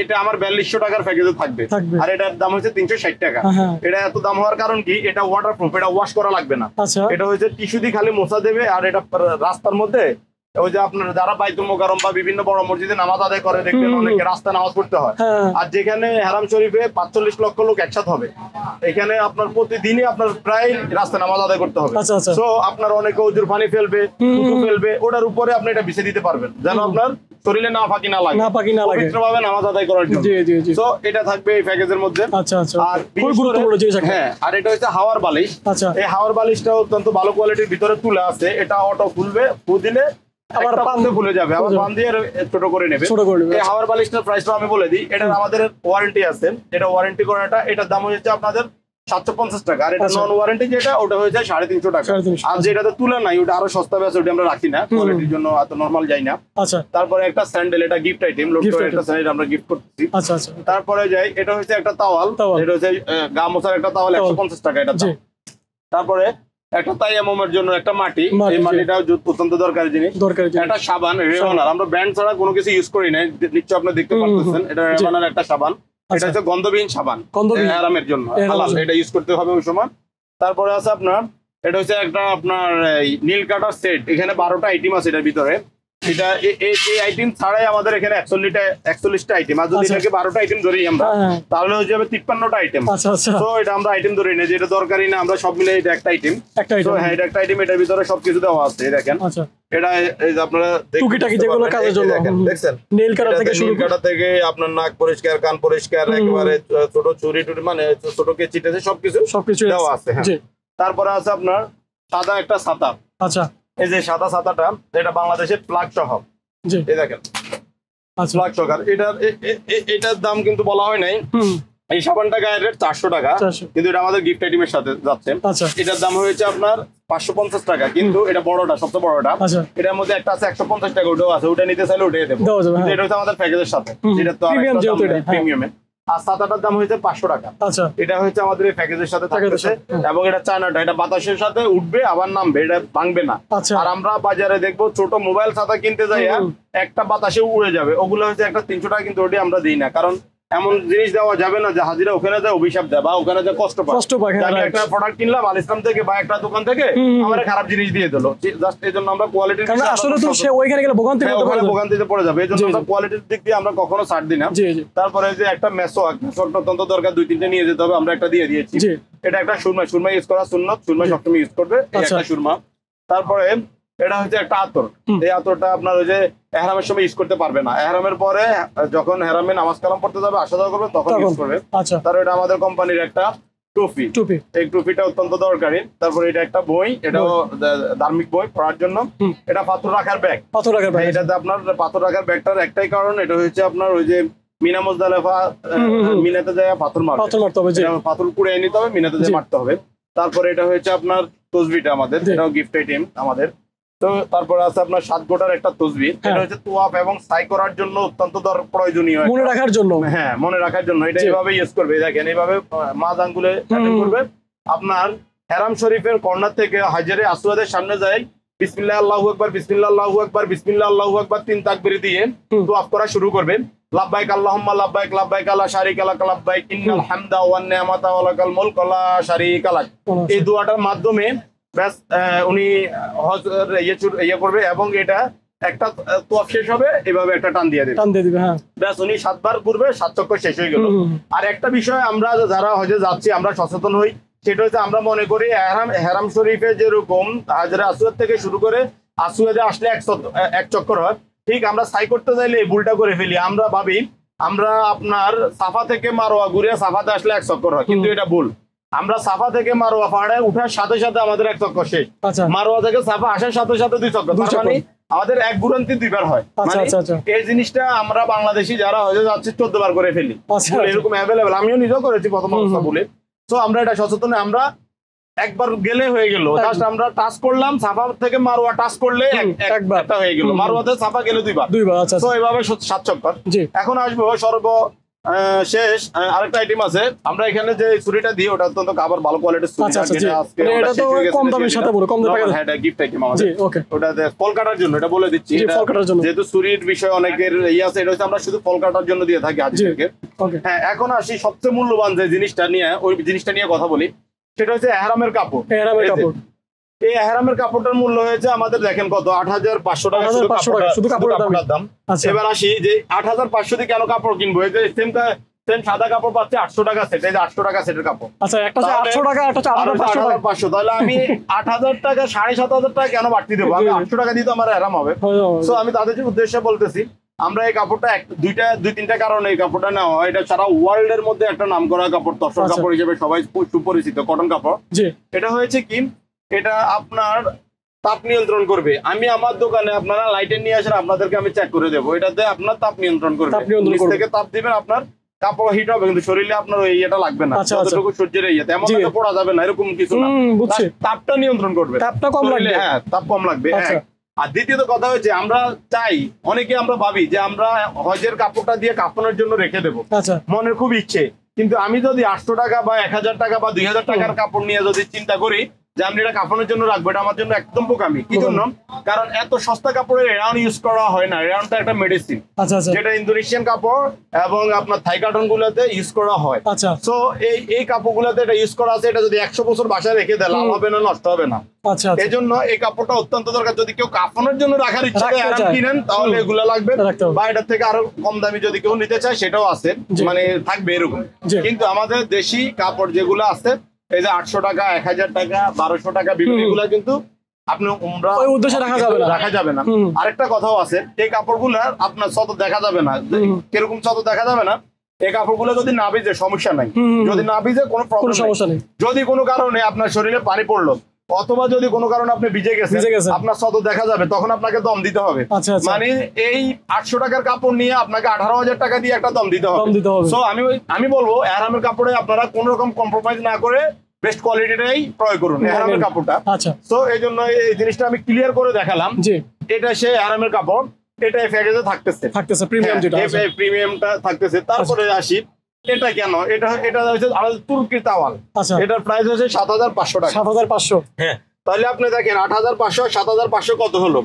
এটা আমার 4200 টাকার প্যাকেজে থাকবে, আর এটার দাম হচ্ছে 360 টাকা। এটা এত দাম হওয়ার কারণ কি, এটা ওয়াটারপ্রুফ, এটা ওয়াশ করা লাগবে না, এটা হচ্ছে টিস্যু দিয়ে খালি মোছা দেবে। আর এটা রাস্তার মধ্যে ওই যে আপনার যারা বাইতুল মোকাররম বা বিভিন্ন বড় মসজিদে নামাজ আদায় করে, দেখবেন অনেকে রাস্তায় নামাজ পড়তে হয়, আর যেখানে হারাম শরীফে 45 লক্ষ লোক একসাথে হবে, এখানে আপনার প্রতিদিনই আপনার প্রায় রাস্তায় নামাজ আদায় করতে হবে। সো আপনার অনেকে ওজুর পানি ফেলবে, ওটার উপরে আপনি এটা বিছিয়ে দিতে পারবেন, যেন আপনার শরীরে না ফাঁকি না লাগে, পবিত্রভাবে নামাজ আদায় করার জন্য। সো এটা থাকবে এই প্যাকেজের মধ্যে। আর হ্যাঁ, আর এটা হচ্ছে হাওয়ার বালিশ। এই হাওয়ার বালিশটা অত্যন্ত ভালো কোয়ালিটির, ভিতরে তুলে আছে, এটা অটো খুলবে, ফু দিলে আবার একটা পান্দে খুলে যাবে, আবার পান দিয়ে ছোট করে নেবে। এই হাওয়ার বালিশটার প্রাইসটা আমি বলে দিই। এটা আমাদের ওয়ারেন্টি আছে, এটা ওয়ারেন্টি করাটা, এটার দাম হচ্ছে আপনাদের 750 টাকা। আর এটা নন ওয়ারেন্টি যেটা, ওটা হয়ে যায় 350 টাকা। আর যেটাতে তুলা নাই ওটা আরো সস্তা আছে, ওটা আমরা রাখি না, কোয়ালিটির জন্য এত নরমাল যাই না। তারপরে একটা স্যান্ডেল, এটা গিফট আইটেম, লোকটা একটা স্যান্ডেল আমরা গিফট করতেছি। তারপরে যাই, এটা হচ্ছে একটা তাওয়াল, এটা হচ্ছে গামোছার একটা তাওয়াল, 150 টাকা এটা দাম। তারপরে একটা তায়াম্মুমের জন্য একটা মাটি, এই মাটিটা অত্যন্ত দরকারি জিনিস। একটা সাবান রেওয়ানার, আমরা ব্র্যান্ড ছাড়া কোনো কিছু ইউজ করি না, নিশ্চয় আপনি দেখতে পাচ্ছেন। এটা রেওয়ানার একটা সাবান, এটা হচ্ছে গন্ধবিহীন সাবান, আরামের জন্য হালাল, এটা ইউজ করতে হবে ওই সময়। তারপরে আছে আপনার, এটা হচ্ছে একটা আপনার নীল কাটার সেট, এখানে 12টা আইটেম আছে এটার ভিতরে। এটা এই আইটেম ছাড়াই আমাদের এখানে 41টা আইটেম। আর যদি এটাকে 12টা আইটেম ধরি আমরা, তাহলে হয়ে যাবে 53টা আইটেম। তো এটা আমরা আইটেম ধরি না, যেটা দরকারি না, আমরা সব মিলে এটা একটা আইটেম। হ্যাঁ, এটা একটা আইটেম, এটার ভিতরে সবকিছু দেওয়া আছে। দেখেন এটা, এই যে আপনারা দেখছেন, নীল কাটা থেকে আপনার নাক পরিষ্কার, কান পরিষ্কার, একেবারে ছোট চুরি টুরি, মানে ছোট কেচিটে সবকিছু দেওয়া আছে। হ্যাঁ, তারপরে আছে আপনার সাদা একটা ছাতা। এই যে সাদা ছাতাটা, এটা বাংলাদেশের প্লাগ সহ, এই দেখেন প্লাগ সহ। এটার দাম কিন্তু বলা হয় নাই। এই সাবানটা গায়ের রেট 400 টাকা, কিন্তু এটা আমাদের গিফট আইটেমের সাথে যাচ্ছে। এটার দাম হয়েছে আপনার 550 টাকা, কিন্তু এটা বড়টা, সবচেয়ে বড়টা। এটার মধ্যে একটা আছে 150 টাকা, ওটাও আছে, ওটা নিতে চাইলে ওটাই দেবো। এটা হচ্ছে আমাদের প্যাকেজের সাথে, এটা তো প্রিমিয়ামের। আর ছাতাটার দাম হয়েছে 500 টাকা। এটা হচ্ছে আমাদের এই প্যাকেজের সাথে থাকতেছে, এবং এটা চায়নাটা, এটা বাতাসের সাথে উঠবে আবার নামবে, এটা ভাঙবে না। আর আমরা বাজারে দেখবো ছোট মোবাইল ছাতা কিনতে যাই, একটা বাতাসে উড়ে যাবে, ওগুলো হচ্ছে একটা 300 টাকা, কিন্তু ওটি আমরা দিই না। কারণ এমন জিনিস দেওয়া যাবে না যে হাজিরা ওখানে যায় অভিশাপ দেয়, বা ওখানে যে কষ্ট পায়। আমি একটা প্রোডাক্ট কিনলাম আল ইসলাম থেকে বা একটা দোকান থেকে, আমার খারাপ জিনিস দিয়ে দিল, জাস্ট এই জন্য আমরা কোয়ালিটির, ভোগান্তিতে পড়ে যাবে, এই জন্য আমরা কোয়ালিটির দিক দিয়ে আমরা কখনো ছাড় দিই না। তারপরে যে একটা মেসোয়াক অত্যন্ত দরকার, 2-3টে নিয়ে যেতে হবে, আমরা একটা দিয়ে দিয়েছি। এটা একটা সুরমা ইউজ করা সুন্নত, সুরমা সবসময় ইউজ করবে, একটা সুরমা। তারপরে এটা হচ্ছে একটা আতর, এই আতরটা আপনার ওই যে এহরামের সময় ইউজ করতে পারবে না, এহরামের পরে যখন এহরামে নামাজ কালাম পড়তে যাবে, আসা যাওয়া করবে, তখন ইউজ করবে। তার এটা আমাদের কোম্পানির একটা টুপি, এই টুপিটা অত্যন্ত দরকারি। তারপরে এটা একটা বই, এটাও ধার্মিক বই পড়ার জন্য। এটা পাথর রাখার ব্যাগ, এটাতে আপনার পাথর রাখার ব্যাগটার একটাই কারণ, এটা হচ্ছে আপনার ওই যে মিনা মুজদালিফা, মিনাতে যায় পাথর মারতে হবে, পাথর কুড়িয়ে নিতে হবে, মিনাতে যায় মারতে হবে। তারপরে এটা হচ্ছে আপনার তসবিটা আমাদের, এটাও গিফট আইটেম আমাদের। তো তারপরে আছে আপনার 7 গোটার একটা তসবি, এটা হচ্ছে তোয়াফ এবং সাই করার জন্য অত্যন্ত প্রয়োজনীয়, মনে রাখার জন্য। হ্যাঁ, মনে রাখার জন্য এটা এইভাবে ইউজ করবে, দেখেন এইভাবে মাঝ আঙ্গুলে করবে। আপনার হেরাম শরীফের কর্নার থেকে হাজারে আসওয়াদের সামনে যায়, বিসমিল্লাহ আল্লাহু আকবার, বিসমিল্লাহ আল্লাহু আকবার, বিসমিল্লাহ আল্লাহু আকবার 3 তাকবীর দিয়ে তোয়াফ করা শুরু করবে। লাব্বাইক আল্লাহুম্মা লাব্বাইক, লাব্বাইক লা শারীকা লাক লাব্বাইক, ইন্নাল হামদা ওয়ান নি'মাতা ওয়া লাকাল মুলক লা শারীকা লাক। এই দোয়াটার মাধ্যমে ব্যাস উনি ইয়ে করবে, এবং এটা একটা তোয়াফ শেষ হবে, এভাবে একটা টান দিয়ে দিবে, ব্যাস উনি 7 বার ঘুরবে, 7 চক্কর শেষ হয়ে গেল। আর একটা বিষয় আমরা যারা হজে যাচ্ছি, আমরা সচেতন হই, সেটা হচ্ছে আমরা মনে করি হেরাম শরীফে যেরকম হাজরে আসওয়াদ থেকে শুরু করে আসওয়াদে আসলে 1 চক্কর হয়, ঠিক আমরা সাই করতে চাইলে এই ভুলটা করে ফেলি। আমরা ভাবি আমরা আপনার সাফা থেকে মারোয়া ঘুরে সাফাতে আসলে 1 চক্কর হয়, কিন্তু এটা ভুল। আমরা সাফা থেকে মারোয়া পাহাড়ে উঠার সাথে সাথে আমাদের 1 চক্কর শেষ, মারোয়া থেকে সাফা আসার সাথে সাথে 2 চক্কর, মানে আমাদের 1 ঘুরন্তি 2 বার হয়। এই জিনিসটা আমরা বাংলাদেশি যারা হয়ে যাচ্ছে 14 বার করে ফেলি, এরকম অ্যাভেলেবেল, আমিও নিজেও করেছি প্রথম অবস্থা বলে। তো আমরা এটা সচেতন, আমরা একবার গেলে হয়ে গেল, জাস্ট আমরা টাচ করলাম, সাফা থেকে মারোয়া টাচ করলে একটা হয়ে গেল, মারোয়াতে সাফা গেলে 2 বার। তো এইভাবে 7 চক্কর। এখন আসবো শেষ আরেকটা আইটেম আছে, আমরা এখানে যে ছুরিটা দিই ওটা অত্যন্ত কাভার ভালো কোয়ালিটির ছুরি, এটা তো কম দামের সাথে পুরো কম দামে, হ্যাঁ এটা গিফট আইটেম আমাদের। ওটা ফল কাটার জন্য, এটা বলে দিচ্ছি, যেহেতু ছুরির বিষয় অনেকের ইয়ে আছে, এটা হচ্ছে আমরা শুধু ফল কাটার জন্য দিয়ে থাকি হাজিরকে। হ্যাঁ, এখন আসি সবচেয়ে মূল্যবান যে জিনিসটা নিয়ে, ওই জিনিসটা নিয়ে কথা বলি, সেটা হচ্ছে এহরামের কাপড়। এই এহরামের কাপড়টার মূল্য হয়েছে আমাদের দেখেন কত, 8500 টাকা শুধু কাপড়টার দাম। এবার আসি যে 8500 দিয়ে কেন কাপড় কিনবো, এই যে সেম সাদা কাপড় পাচ্ছে 800 টাকা সেট, এই যে 800 টাকা সেটের কাপড়, একটা 800 টাকা, একটা 8500, তাহলে আমি 8000 টাকা 7500 টাকা কেন বাড়তি দেবো, আমি 800 টাকা দিতে আমার এহরাম হবে। সো আমি তাদের উদ্দেশ্যে বলতেছি, আমরা এই কাপড়টা 2-3টা কারণে এই কাপড়টা নেওয়া হয়। এটা সারা ওয়ার্ল্ড এর মধ্যে একটা নাম করা কাপড়, তসর কাপড় হিসেবে সবাই সুপরিচিত, কটন কাপড়। এটা হয়েছে কি, এটা আপনার তাপ নিয়ন্ত্রণ করবে। আমি আমার দোকানে আপনারা লাইটের নিয়ে আসেন, আপনাদেরকে আমি চেক করে দেবো, এটাতে আপনার তাপ নিয়ন্ত্রণ করবে। নিচ থেকে তাপ দিবেন, আপনার কাপড় হিট হবে, কিন্তু শরীরে আপনার ওই এটা লাগবে না। যতটুকু সূর্যের ইয়েতে এমন পড়া যাবে না, এরকম কিছু না। তাপটা নিয়ন্ত্রণ করবে, তাপটা কম লাগবে। হ্যাঁ, তাপ কম লাগবে। আর দ্বিতীয়ত কথা হচ্ছে, আমরা চাই, অনেকে আমরা ভাবি যে আমরা হজের কাপড়টা দিয়ে কাফনের জন্য রেখে দেবো, মনের খুব ইচ্ছে। কিন্তু আমি যদি 800 টাকা বা 1000 টাকা বা 2000 টাকার কাপড় নিয়ে যদি চিন্তা করি যে আমি এটা কাফনের জন্য রাখবো, এটা আমার জন্য একদম বোকামি। কি জন্য? কারণ এত সস্তা কাপড়ের রেয়ান ইউজ করা হয় না। রেয়ানটা একটা মেডিসিন, যেটা ইন্দোনেশিয়ান কাপড় এবং আপনার থাই কার্টন গুলোতে ইউজ করা হয়। সো এই কাপড় গুলোতে এটা ইউজ করা আছে। এটা যদি 100 বছর বাসায় রেখে দেয়, লাভ হবে না, নষ্ট হবে না। এই জন্য এই কাপড়টা অত্যন্ত দরকার। যদি কেউ কাফনের জন্য রাখার ইচ্ছা কিনেন, তাহলে এগুলা লাগবে। বা এটার থেকে আরো কম দামি যদি কেউ নিতে চায়, সেটাও আছে, মানে থাকবে এরকম। কিন্তু আমাদের দেশি কাপড় যেগুলো আছে, এই যে 800 টাকা, 1000 টাকা, 1200 টাকা, বিভিন্ন কিন্তু আপনি উমরা ওই উদ্দেশ্যে রাখা যাবে না। আরেকটা কথাও আছে, এই কাপড়গুলা আপনার শত দেখা যাবে না। কিরকম শত দেখা যাবে না? এই কাপড়গুলো যদি না ভিজে সমস্যা নাই, যদি না ভিজে কোনো প্রবলেম নেই। যদি কোনো কারণে আপনার শরীরে পানি পড়লো, অথবা যদি কোনো কারণে আপনি ভিজে গেছে, আপনার শত দেখা যাবে, তখন আপনাকে দম দিতে হবে। মানে এই 800 টাকার কাপড় নিয়ে আপনাকে 18,000 টাকা দিয়ে একটা দম দিতে হবে। সো আমি বলবো, এহরামের কাপড়ে আপনারা কোন রকম কম্প্রোমাইজ না করে বেস্ট কোয়ালিটিটাই প্রয়োগ করুন এহরামের কাপড়টা। সো এই জন্য এই জিনিসটা আমি ক্লিয়ার করে দেখালাম। এটা সে এহরামের কাপড়, এটা এই প্যাকেজে থাকতেছে প্রিমিয়াম, যেটা প্রিমিয়ামটা থাকতেছে। তারপরে আসি, এটা কেন? এটা হচ্ছে আমাদের তুর্কির তাওয়াল। এটার প্রাইস হচ্ছে 7,500 টাকা। 7,500? হ্যাঁ। তাহলে আপনি দেখেন 8,500 7,500 কত হলো?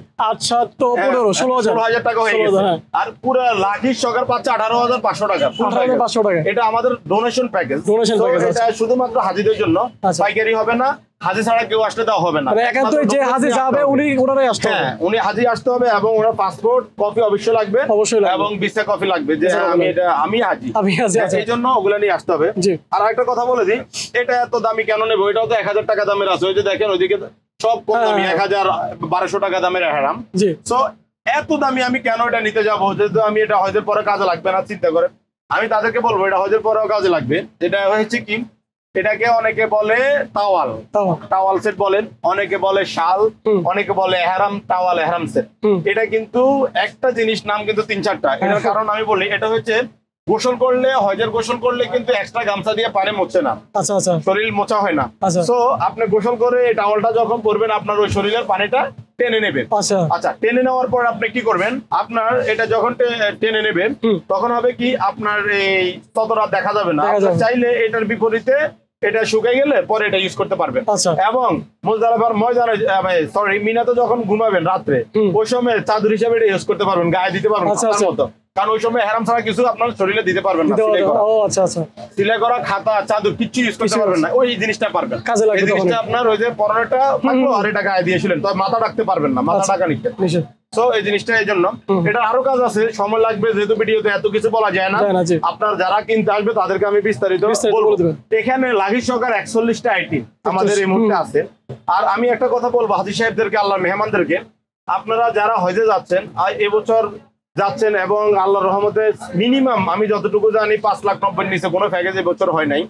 16,000 টাকা হয়ে গেছে। আর পুরো লাখির সরকার পাচ্ছে 18,500 টাকা। 18,500 টাকা। এটা আমাদের ডোনেশন প্যাকেজ। এটা শুধুমাত্র হাজিদের জন্য, পাইকারি হবে না। হাজি ছাড়া কেউ আসলে দেওয়া হবে না। যে হাজি যাবে উনি আসতে হবে। উনি হাজি আসতে হবে, এবং ওনার পাসপোর্ট কপি অবশ্যই লাগবে, এবং ভিসা কপি লাগবে যে আমি হাজি। এই জন্য ওগুলো নিয়ে আসতে হবে। আর একটা কথা বলে দিই, এটা এত দামি কেন নেবো? এটাও তো 1000 টাকা দামের আছে। ওই যে দেখেন ওইদিকে সব কম দামি, 1000-1200 টাকা দামের এহরাম। সো এত দামি আমি কেন এটা নিতে যাবো? যেহেতু আমি এটা হজের পরে কাজে লাগবে না, চিন্তা করে আমি তাদেরকে বলবো এটা হজের পরেও কাজে লাগবে। এটা হচ্ছে কি, এটাকে অনেকে বলে টাওয়াল সেট বলেন, অনেকে বলে শাল, অনেকে বলে এহরাম টাওয়াল, এহরাম সেট। এটা কিন্তু একটা জিনিস, নাম কিন্তু 3-4টা। এটার কারণ আমি বলি, এটা হচ্ছে গোসল করলে, হজের গোসল করলে কিন্তু এক্সট্রা গামছা দিয়ে পানি মোছে না, শরীর মোছা হয় না। সো আপনি গোসল করে এই টাওয়ালটা যখন পরবেন, আপনার ওই শরীরের পানিটা টেনে নেবে। আচ্ছা, টেনে নেওয়ার পর আপনি কি করবেন? আপনার এটা যখন টেনে নেবেন, তখন হবে কি, আপনার এই ততটা দেখা যাবে না। চাইলে এটার বিপরীতে এটা শুকাই গেলে পরে এটা ইউজ করতে পারবেন। এবং মিনাতে যখন ঘুমাবেন রাত্রে, ওই সময় চাদর হিসাবে এটা ইউজ করতে পারবেন, গায়ে দিতে পারবেন মতো। কারণ ওই সময় এহরাম ছাড়া কিছু আপনার শরীরে দিতে পারবেন না। সিলাই করা খাতা, চাদর কিচ্ছু ইউজ করতে পারবেন না। ওই জিনিসটা পারবেন। এই জিনিসটা আপনার ওই যে পরনেটা থাকলো, আর এটা গায়ে দিয়েছিলেন, তবে মাথা রাখতে পারবেন না, মাথা টাকা নিতে। তো এই জিনিসটা এই জন্য, এটা আরো কাজ আছে, সময় লাগবে, যেহেতু ভিডিওতে এত কিছু বলা যায় না। আপনার যারা কিনতে আসবে তাদেরকে আমি বিস্তারিত বলবো। এখানে লাহির সরকার 41টা আইটেম আমাদের এই মুহূর্তে আছে। আর আমি একটা কথা বলবো হাজী সাহেবদেরকে, আল্লাহর মেহমানদেরকে, আপনারা যারা হজে যাচ্ছেন, এবছর যাচ্ছেন, এবং আল্লাহর রহমতে মিনিমাম আমি যতটুকু জানি 5,90,000 নিচে কোনো প্যাকেজ এবছর হয় নাই।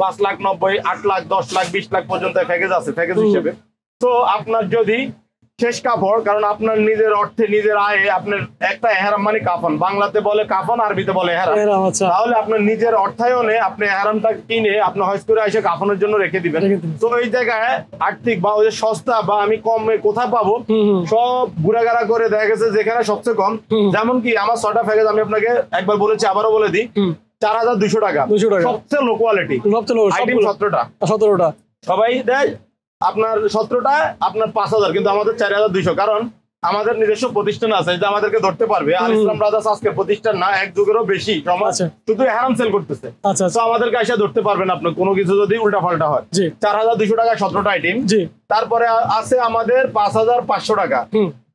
5,90,000, 8 লাখ, 10 লাখ, 20 লাখ পর্যন্ত প্যাকেজ আছে, প্যাকেজ হিসেবে। তো আপনার যদি শেষ কাপড়, কারণ আপনার নিজের অর্থে, নিজের আয়ে, আপনার একটা এহরাম মানে কাফন, বাংলাতে বলে কাফন, আরবিতে বলে এহরাম। তাহলে আপনার নিজের অর্থায়নে আপনি এহরামটা কিনে আপনি হজ করে এসে কাফনের জন্য রেখে দিবেন। তো এই জায়গায় আর্থিক বা ওই সস্তা বা আমি কমে কোথায় পাবো, সব ঘুরাঘাড়া করে দেখা গেছে যেখানে সবচেয়ে কম, যেমন কি আমার 6টা প্যাকেজ আমি আপনাকে একবার বলেছি, আবারও বলে দিই, 4,200 টাকা সবচেয়ে লো কোয়ালিটি। 17টা সবাই দেয়, আপনার 17টা আপনার 5,000, কিন্তু আমাদের 4,200। কারণ আমাদের নিজস্ব প্রতিষ্ঠান আছে, যে আমাদেরকে ধরতে পারবে। আল ইসলাম ব্রাদার্স আজকে প্রতিষ্ঠান না, এক যুগেরও বেশি সমাজ শুধু এহরাম সেল করতেছে। তো আমাদেরকে এসে ধরতে পারবেন আপনি কোনো কিছু যদি উল্টা পাল্টা হয়। 4,200 টাকা 17টা আইটেম। তারপরে আছে আমাদের 5,500 টাকা।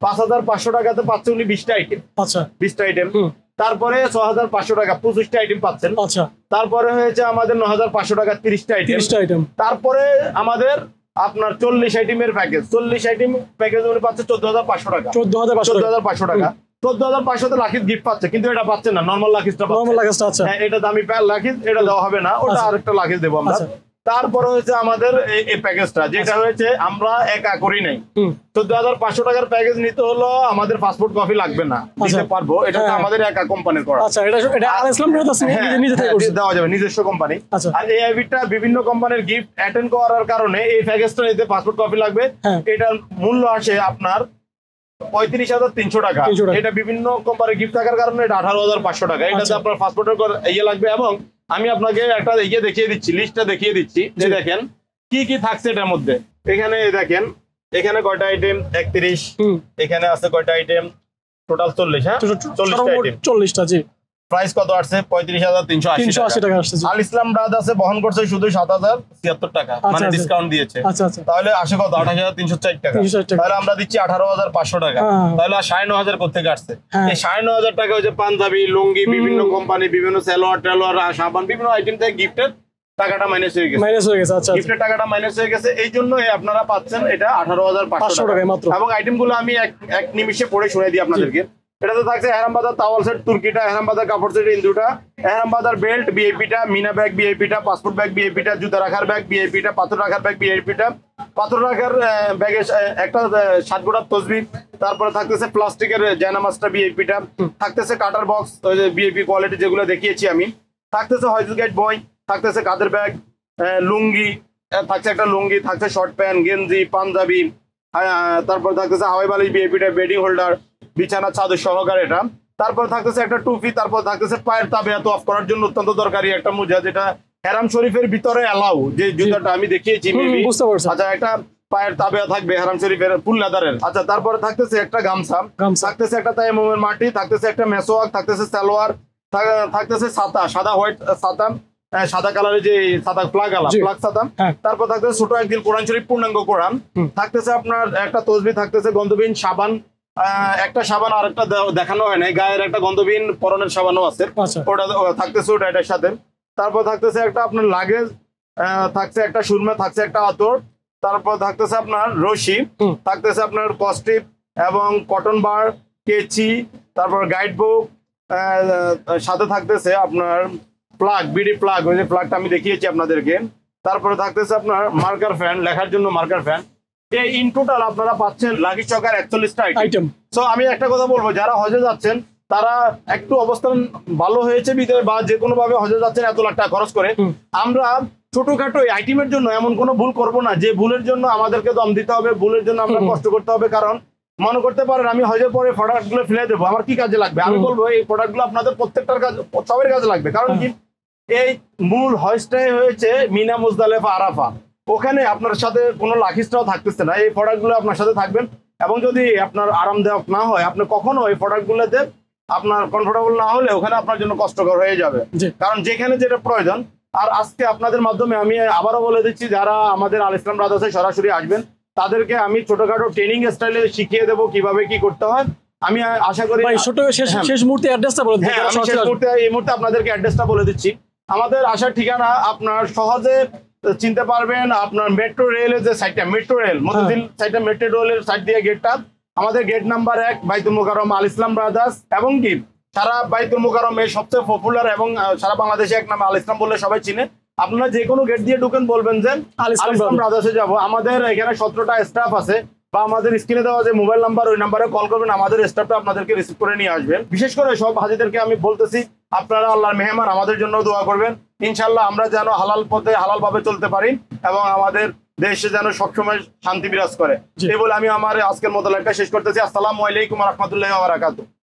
5,500 টাকাতে পাচ্ছে উনি 20টা আইটেম। 20টা আইটেম। তারপরে 6,500 টাকা 25টা আইটেম পাচ্ছেন। তারপরে হয়েছে আমাদের 9,500 টাকা 30টা আইটেম। তারপরে আমাদের আপনার 40 আইটেমের প্যাকেজ, 40 আইটেম প্যাকেজ উনি পাচ্ছে 14,500 টাকা। 14,500 টাকা। 14,500 লাখিস গিফট পাচ্ছে, কিন্তু এটা পাচ্ছে না, নরমাল লাখিসটা পাচ্ছে। এটা দামি লাখিস, এটা দেওয়া হবে না, ওটা আরেকটা লাখিস দেবো আমরা। তারপরে হচ্ছে আমাদের এই প্যাকেজটা যেটা হয়েছে আমরা একা করি নাই। 14,500 টাকার প্যাকেজ নিতে হলো, আমাদের পাসপোর্ট কপি লাগবে না, দিতে পারবো। এটা আমাদের একা কোম্পানির করা। আচ্ছা, এটা আল ইসলাম ব্রাদার্স নিজে থেকে করছে, দেওয়া যাবে নিজস্ব কোম্পানি। আর এই আইভিটা বিভিন্ন কোম্পানির গিফট অ্যাটেন্ড করার কারণে এই প্যাকেজটা নিতে পাসপোর্ট কপি লাগবে। এটার মূল্য আসে আপনার 35,300 টাকা। এটা বিভিন্ন কোম্পানির গিফট থাকার কারণে এটা 18,500 টাকা। এটাতে আপনার পাসপোর্টের লাগবে। এবং আমি আপনাকে একটা দেখিয়ে দিচ্ছি, লিস্টটা দেখিয়ে দিচ্ছি যে দেখেন কি কি থাকছে এটার মধ্যে। এখানে দেখেন, এখানে কয়টা আইটেম, 31। এখানে আছে কয়টা আইটেম, টোটাল 40। হ্যাঁ, 40টা। জি, প্রাইস কত আসছে? 35,380 টাকা আসছে। আল ইসলাম ব্রাদার্স বহন করছে শুধু 7,076 টাকা, মানে ডিসকাউন্ট দিয়েছে। তাহলে আসে কত? 28,304 টাকা। তাহলে আমরা দিচ্ছি 18,500 টাকা। তাহলে 9,500 কোথেকে আসছে? এই 9,500 টাকা হচ্ছে পাঞ্জাবি, লুঙ্গি, বিভিন্ন কোম্পানি, বিভিন্ন সালোয়ার টেলোয়ার, সাবান, বিভিন্ন আইটেম থেকে গিফটের টাকাটা মাইনাস হয়ে গেছে। আচ্ছা, গিফটের টাকাটা মাইনাস হয়ে গেছে। এই জন্য আপনারা পাচ্ছেন এটা 18,500 টাকা মাত্র। এবং আইটেমগুলো আমি এক নিমিষে পড়ে শুনে দিই আপনাদেরকে। এটাতে থাকছে এহরামবাজার তাওয়াল সেট, তুর্কিটা, এহরামবাজার কাপড় সেট, ইন্দুটা, এহরামবাজার বেল্ট ভিআইপিটা, মিনা ব্যাগ ভিআইপিটা, পাসপোর্ট ব্যাগ ভিআইপিটা, জুতা রাখার ব্যাগ ভিআইপিটা, পাথর রাখার ব্যাগ ভিআইপিটা, পাথর রাখার ব্যাগে একটা 7 গোড়ার তসবিহ। তারপরে থাকতেছে প্লাস্টিকের জায়নামাজটা ভিআইপিটা, থাকতেছে কাটার বক্স ভিআইপি কোয়ালিটি যেগুলো দেখিয়েছি আমি, থাকতেছে হয়জল গাইড বই, থাকতেছে কাদের ব্যাগ, লুঙ্গি, থাকছে একটা লুঙ্গি, থাকছে শর্ট প্যান্ট, গেঞ্জি, পাঞ্জাবি, তারপর থাকতেছে হাওয়াই বালিশ ভিআইপিটা, বেডিং হোল্ডার, বিছানা চাদর সহকারে এটা। তারপর থাকতেছে একটা টুপি, তারপর থাকতেছে পায়ের তাবিয়া অফ করার জন্য অত্যন্ত দরকারি একটা মোজা, যেটা হেরাম শরীফের ভিতরে অ্যালাউ, যে জুতাটা আমি দেখিয়েছি। আচ্ছা, একটা পায়ের তাবিয়া থাকবে হেরাম শরীফের ফুল লেদারের। আচ্ছা, তারপরে থাকতেছে একটা গামছা, থাকতেছে একটা তায়াম্মুমের মাটি, থাকতেছে একটা মেসোয়াক, থাকতেছে সালোয়ার, থাকতেছে ছাতা, সাদা হোয়াইট ছাতা, সাদা কালারের যে ছাতা, ফ্লাগ ছাতা। তারপর থাকতেছে ছোট একদিন কোরআন শরীফ, পূর্ণাঙ্গ কোরআন। থাকতেছে আপনার একটা তসবিহ, থাকতেছে গন্ধবিহীন সাবান, একটা সাবান আর একটা দেখানো হয় না, গায়ের একটা গন্ধবিহীন পরনের সাবানও আছে, ওটা থাকতেছে ওটা এটার সাথে। তারপর থাকতেছে একটা আপনার লাগেজ, থাকছে একটা সুরমা, থাকছে একটা আতর, তারপর থাকতেছে আপনার রশি, থাকতেছে আপনার কস্টিপ এবং কটন বার, কেচি, তারপর গাইড বুক, সাথে থাকতেছে আপনার প্লাগ, বিডি প্লাগ, ওই যে প্লাগটা আমি দেখিয়েছি আপনাদেরকে। তারপরে থাকতেছে আপনার মার্কার ফ্যান, লেখার জন্য মার্কার ফ্যান। এই ইন টোটাল আপনারা পাচ্ছেন লাকি চকার 41টা আইটেম। সো আমি একটা কথা বলবো, যারা হজে যাচ্ছেন তারা একটু অবস্থান ভালো হয়েছে ভিতরে, বা যে কোনো ভাবে হজে যাচ্ছেন এত লাখ টাকা খরচ করে, আমরা ছোটখাটো এই আইটেমের জন্য এমন কোনো ভুল করবো না যে ভুলের জন্য আমাদেরকে দম দিতে হবে, ভুলের জন্য আমরা কষ্ট করতে হবে। কারণ মনে করতে পারেন আমি হজের পরে প্রোডাক্ট গুলো ফেলে দেবো, আমার কি কাজে লাগবে? আমি বলবো এই প্রোডাক্ট গুলো আপনাদের প্রত্যেকটার কাজ, সবের কাজে লাগবে। কারণ কি, এই মূল হজটাই হয়েছে মিনা, মুজদালেফা, আরাফা। ওখানে আপনার সাথে কোনো লাখিসটাও থাকতেছে না, এই প্রোডাক্ট গুলো আপনার সাথে থাকবেন। এবং যদি আপনার আরামদায়ক না হয়, আপনি কখনো এই প্রোডাক্ট গুলোতে আপনার কমফোর্টেবল না হলে ওখানে আপনার জন্য কষ্টকর হয়ে যাবে। কারণ যেখানে যেটা প্রয়োজন। আর আজকে আপনাদের মাধ্যমে আমি আবারও বলে দিচ্ছি, যারা আমাদের আল ইসলাম ব্রাদার্সে সরাসরি আসবেন তাদেরকে আমি ছোটখাটো ট্রেনিং স্টাইলে শিখিয়ে দেবো কিভাবে কি করতে হয়। আমি আশা করি শেষ মুহূর্তে অ্যাড্রেসটা বলে দিচ্ছি। এই মুহূর্তে আপনাদেরকে অ্যাড্রেসটা বলে দিচ্ছি। আমাদের আসার ঠিকানা আপনার সহজে চিনতে পারবেন। আপনার মেট্রো রেলের যে সাইডটা, মেট্রো রেল মতিঝিল সাইডটা, মেট্রো রেলের সাইড দিয়ে গেটটা, আমাদের গেট নাম্বার 1, বাইতুল মোকাররম আল ইসলাম ব্রাদার্স। এবং কি সারা বাইতুল মোকাররম এর সবচেয়ে পপুলার এবং সারা বাংলাদেশে এক নামে আল ইসলাম বললে সবাই চিনে। আপনারা যে কোনো গেট দিয়ে ঢুকেন, বলবেন যে আল ইসলাম ব্রাদার্সে যাবো। আমাদের এখানে 17টা স্টাফ আছে, বা আমাদের স্ক্রিনে দেওয়া যে মোবাইল নাম্বার, ওই নাম্বারে কল করবেন, আমাদের স্টাফটা আপনাদেরকে রিসিভ করে নিয়ে আসবেন। বিশেষ করে সব হাজিদেরকে আমি বলতেছি, আপনারা আল্লাহর মেহমান, আমাদের জন্য দোয়া করবেন। ইনশাল্লাহ আমরা যেন হালাল পথে হালাল ভাবে চলতে পারি এবং আমাদের দেশে যেন সবসময় শান্তি বিরাজ করে। এই বলে আমি আমার আজকের মতো লাইভটা শেষ করতেছি। আসসালামু আলাইকুম ওয়া রাহমাতুল্লাহি ওয়া বারাকাতুহু।